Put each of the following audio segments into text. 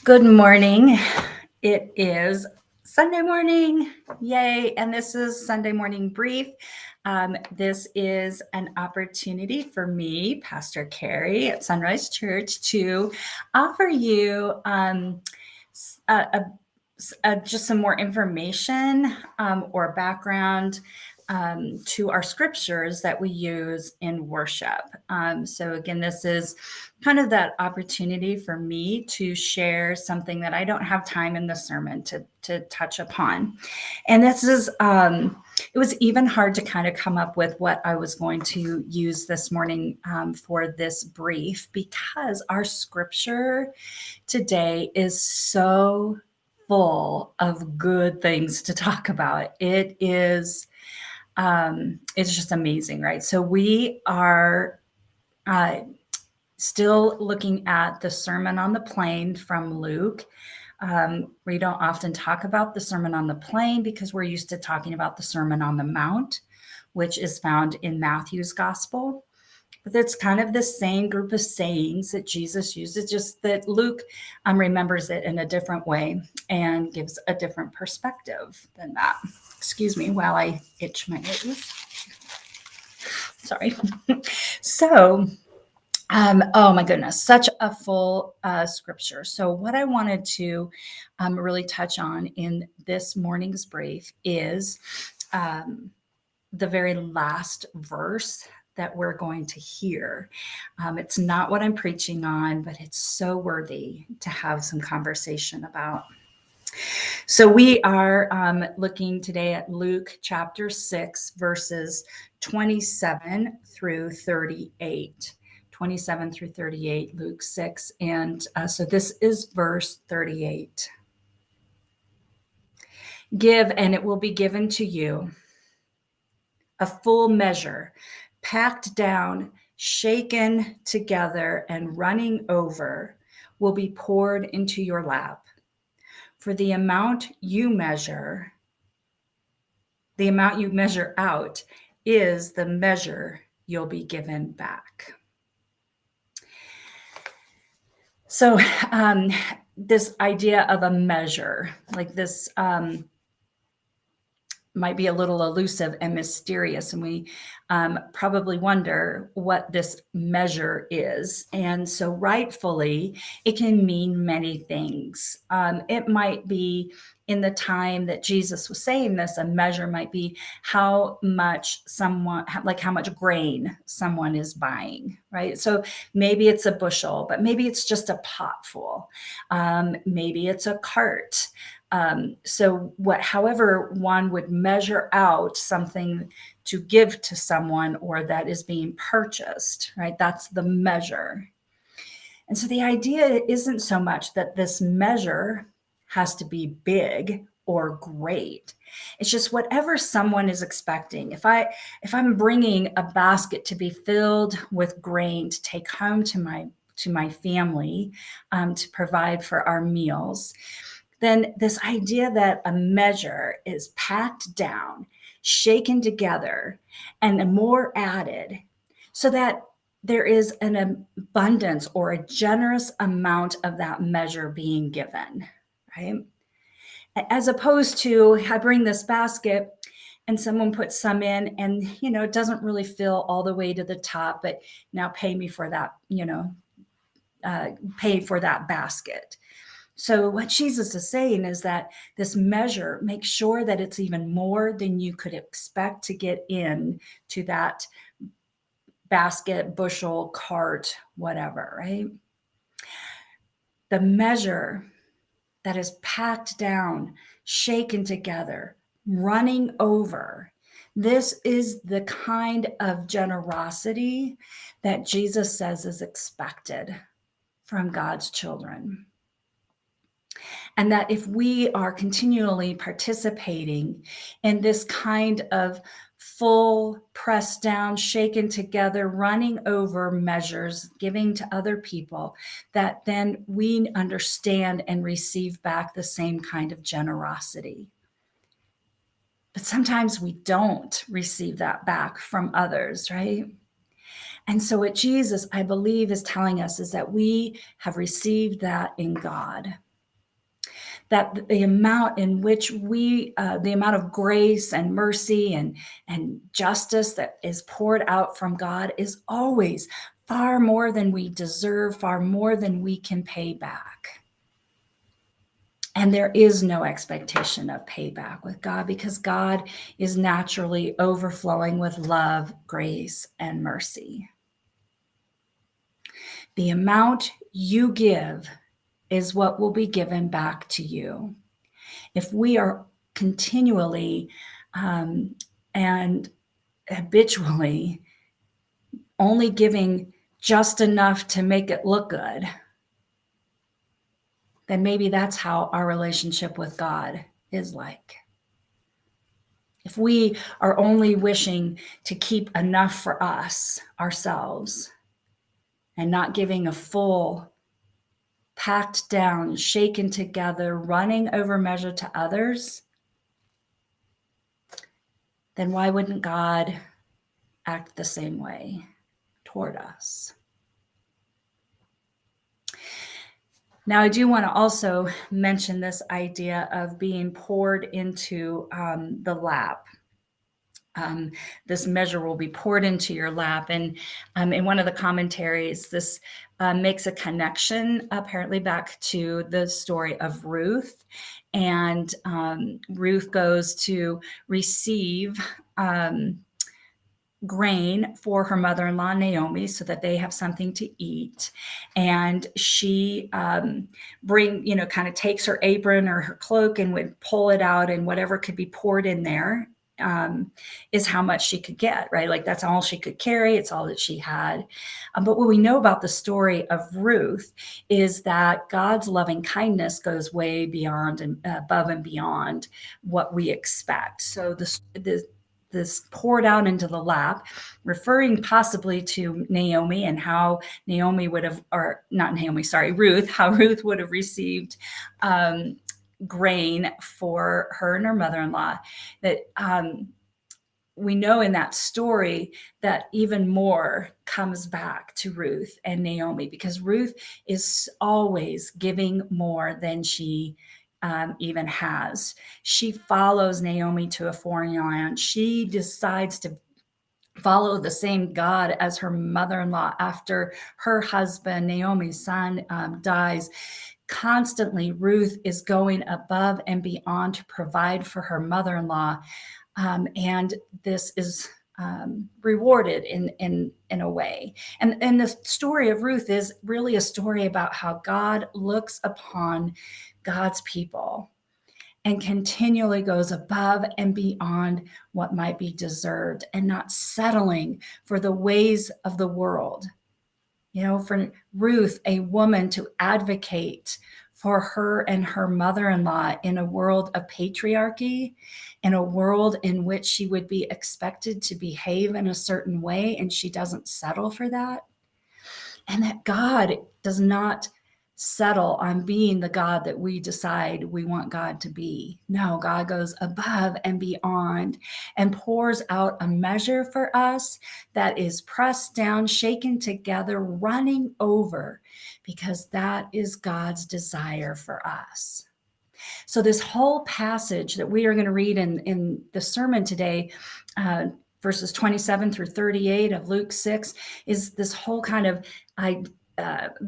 Good morning. It is Sunday morning. Yay. And this is Sunday Morning Brief. This is an opportunity for me, Pastor Carrie at Sunrise Church, to offer you s- a, a- just some more information or background to our scriptures that we use in worship. So, again, this is kind of that opportunity for me to share something that I don't have time in the sermon to touch upon. And this is, it was even hard to kind of come up with what I was going to use this morning for this brief because our scripture today is so full of good things to talk about. It's just amazing, right? So we are uh, still looking at the Sermon on the Plain from Luke. We don't often talk about the Sermon on the Plain because we're used to talking about the Sermon on the Mount, which is found in Matthew's Gospel. But it's kind of the same group of sayings that Jesus uses, just that Luke remembers it in a different way and gives a different perspective than that. Excuse me while I itch my nose. Sorry. So, oh my goodness, such a full scripture. So, what I wanted to really touch on in this morning's brief is the very last verse that we're going to hear. It's not what I'm preaching on, but it's so worthy to have some conversation about. So, we are looking today at Luke chapter 6, verses 27 through 38. 27 through 38, Luke 6. And so this is verse 38. Give, and it will be given to you, a full measure, packed down, shaken together, and running over, will be poured into your lap. For the amount you measure out is the measure you'll be given back. So, this idea of a measure, like this, might be a little elusive and mysterious, and we probably wonder what this measure is. And so, rightfully, it can mean many things. It might be in the time that Jesus was saying this, a measure might be how much how much grain someone is buying, right? So maybe it's a bushel, but maybe it's just a pot full. Maybe it's a cart. However one would measure out something to give to someone or that is being purchased, right? That's the measure. And so the idea isn't so much that this measure has to be big or great. It's just whatever someone is expecting. If I'm bringing a basket to be filled with grain to take home to my family to provide for our meals, then this idea that a measure is packed down, shaken together, and more added so that there is an abundance or a generous amount of that measure being given, right? As opposed to, I bring this basket and someone puts some in and, it doesn't really fill all the way to the top, but now pay me for that, pay for that basket. So, what Jesus is saying is that this measure, make sure that it's even more than you could expect to get in to that basket, bushel, cart, whatever, right? The measure that is packed down, shaken together, running over. This is the kind of generosity that Jesus says is expected from God's children. And that if we are continually participating in this kind of full, pressed down, shaken together, running over measures, giving to other people, that then we understand and receive back the same kind of generosity. But sometimes we don't receive that back from others, right? And so what Jesus, I believe, is telling us is that we have received that in God. that the amount in which the amount of grace and mercy and justice that is poured out from God is always far more than we deserve, far more than we can pay back. And there is no expectation of payback with God because God is naturally overflowing with love, grace, and mercy. The amount you give is what will be given back to you. If we are continually and habitually only giving just enough to make it look good, then maybe that's how our relationship with God is like. If we are only wishing to keep enough for us, ourselves, and not giving a full, packed down, shaken together, running over measure to others, then why wouldn't God act the same way toward us? Now, I do want to also mention this idea of being poured into the lap. This measure will be poured into your lap. And in one of the commentaries, this makes a connection apparently back to the story of Ruth. And Ruth goes to receive grain for her mother-in-law Naomi so that they have something to eat. And she kind of takes her apron or her cloak and would pull it out, and whatever could be poured in there is how much she could get, right? Like that's all she could carry. It's all that she had. But what we know about the story of Ruth is that God's loving kindness goes way beyond and above and beyond what we expect. So this poured out into the lap, referring possibly to Naomi and how Naomi would have, or not Naomi, sorry, Ruth, how Ruth would have received grain for her and her mother-in-law. That we know in that story that even more comes back to Ruth and Naomi, because Ruth is always giving more than she even has. She follows Naomi to a foreign land. She decides to follow the same God as her mother-in-law after her husband, Naomi's son, dies. Constantly, Ruth is going above and beyond to provide for her mother-in-law. And this is rewarded in a way. And the story of Ruth is really a story about how God looks upon God's people and continually goes above and beyond what might be deserved, and not settling for the ways of the world. For Ruth, a woman to advocate for her and her mother-in-law in a world of patriarchy, in a world in which she would be expected to behave in a certain way, and she doesn't settle for that. And that God does not settle on being the God that we decide we want God to be. No, God goes above and beyond and pours out a measure for us that is pressed down, shaken together, running over, because that is God's desire for us. So this whole passage that we are going to read in the sermon today, verses 27 through 38 of Luke 6, is this whole kind of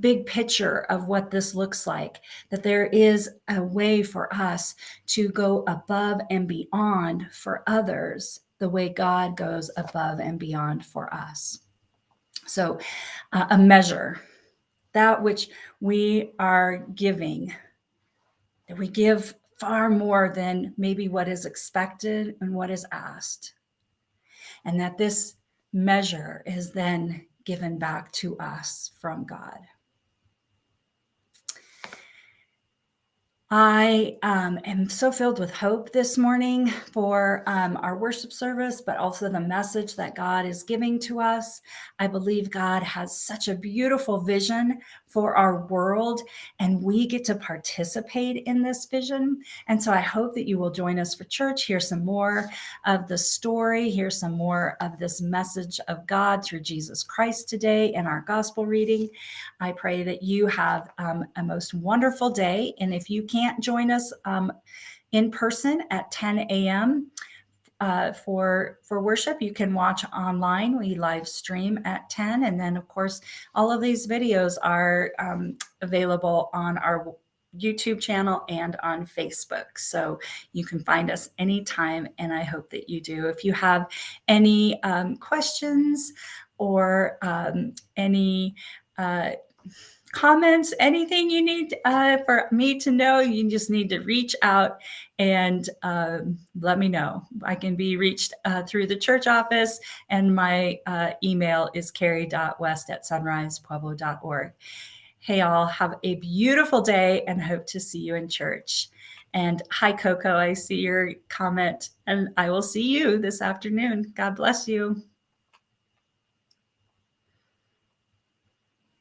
big picture of what this looks like, that there is a way for us to go above and beyond for others the way God goes above and beyond for us. So a measure, that which we are giving, that we give far more than maybe what is expected and what is asked. And that this measure is then given back to us from God. I am so filled with hope this morning for our worship service, but also the message that God is giving to us. I believe God has such a beautiful vision for our world, and we get to participate in this vision. And so I hope that you will join us for church, hear some more of the story, hear some more of this message of God through Jesus Christ today in our gospel reading. I pray that you have a most wonderful day. And if you can't join us in person at 10 a.m., for worship, you can watch online. We live stream at 10, and then of course all of these videos are available on our YouTube channel and on Facebook, so you can find us anytime, and I hope that you do. If you have any questions or any comments, anything you need for me to know, you just need to reach out and let me know. I can be reached through the church office, and my email is carrie.west@sunrisepueblo.org. Hey, all, have a beautiful day and hope to see you in church. And hi, Coco, I see your comment, and I will see you this afternoon. God bless you.